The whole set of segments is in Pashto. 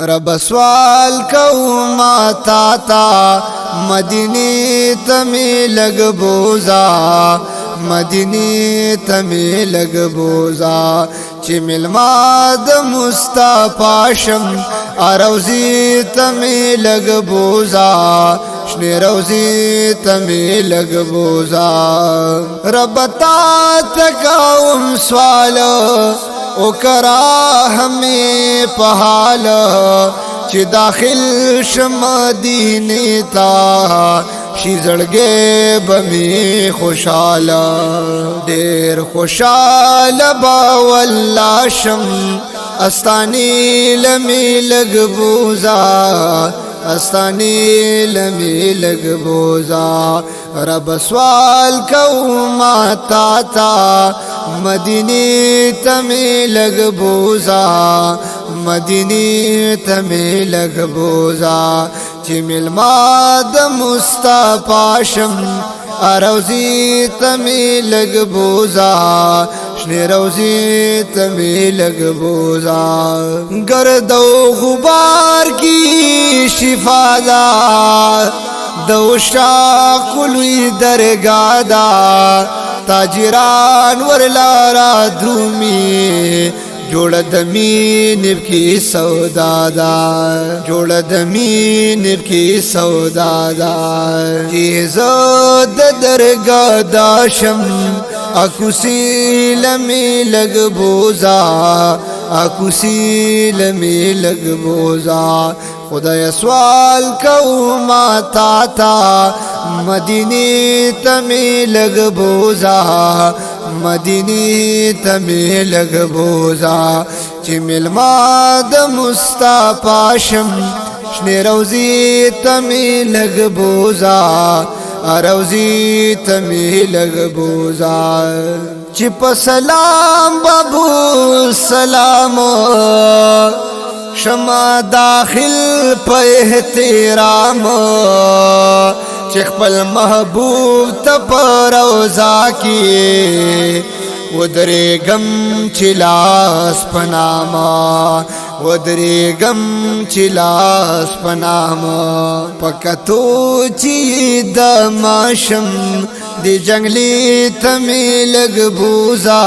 رب سوال کو ما تا مدینی تمی لگ بوزا مدینی تمی لگ بوزا چی ملما د مصطفی شم اروزی تمی لگ بوزا شنی روزی تمی لگ بوزا رب تا تکاوم سوالو او کرا ہمیں پہالا چی داخل شم دینی تا شی زڑگے بمی خوشالا دیر خوشالا با واللہ شم استانی لمی لگ بوزا استانی لمی لگ بوزا رب سوال کو ما تا مدینی تمی لگ بوزا مدینی تمی لگ بوزا چی ملما د مصطفی شم اروزی تمی لگ بوزا شنی روزی تمی لگ بوزا گرد و غبار کی شفا دا دوشا کلوی درگاہ دا تاجران ورلارا درومی جوڑ دمین کی سودا دا جوڑ دمین کی سودا دا چیزو درگاہ داشم اکوسی لمی لگ بوزا اکوسی لمی لگ بوزا خدای سوال کو ما تا مدینی تمی لگ بوزا مدینی تمی لگ بوزا چی ملما د مصطفی شم شنی روزی تمی لگ بوزا روزی تمی لگ بوزا چی پا سلام بابو سلام شما داخل پا احترام چی خپل محبوب تا پا روزا کی ودریگم چی لاس پناما ودریگم چی لاس پناما پکتو چی دماشم دی جنگلی تمی لگ بوزا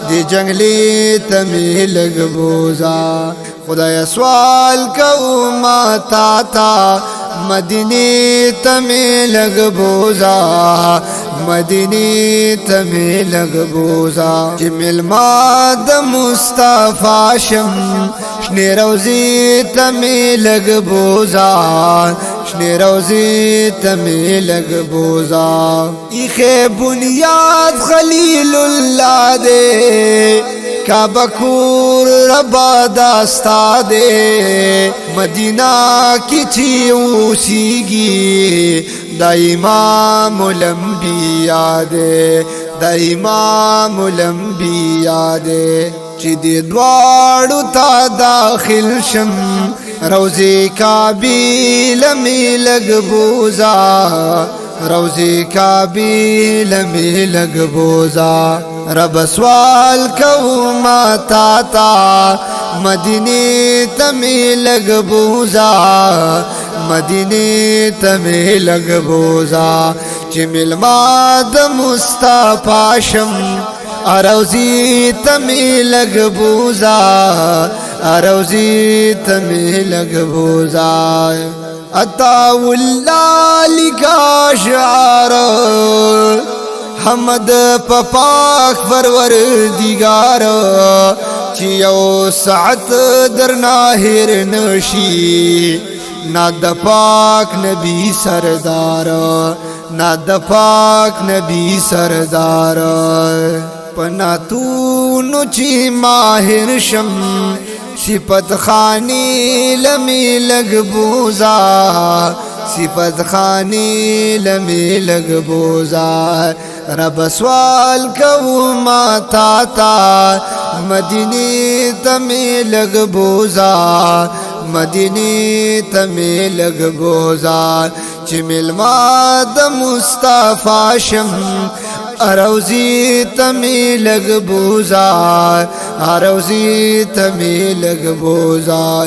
دی جنگلی تمی لگ بوزا خدای سوال کو ما تا مدینی تمی لگ بوزا مدینی تمی لگ بوزا چی ملما د مصطفی شم شنی روزی تمی لگ بوزا شنی روزی تمی لگ بوزا ایخ بنیاد خلیل اللہ دے کعبکور ربا داستا دے مدینہ کی چی اوسیگی دا امام الانبیاء دے دا امام الانبیاء دے چی دی دوارو تا داخل شم روزی کعبی لمی لگ بوزا روزی کعبی لمی لگ بوزا رب سوال کو ما تا مدینی تمی لگ بوزا مدینی تمی لگ بوزا چی ملما د مصطفی شم اروزی تمی لگ بوزا اروزی تمی لگ بوزا اتاو اللہ لکا شعار حمد پاک پرور دیگار چیو ساعت درنا ہیر نشی نا د پاک نبی سردار نا د پاک نبی سردار پنا تو نچی ماہر شم صفت خانی لمی لگ بوزا صفت خانی لمی لگ بوزا رب سوال کو ما تا مدینی تمی لگ بوزا مدینی تمی لگ بوزا چی ملما د مصطفی شم اروزی تمی لگ بوزا اروزی تمی لگ بوزا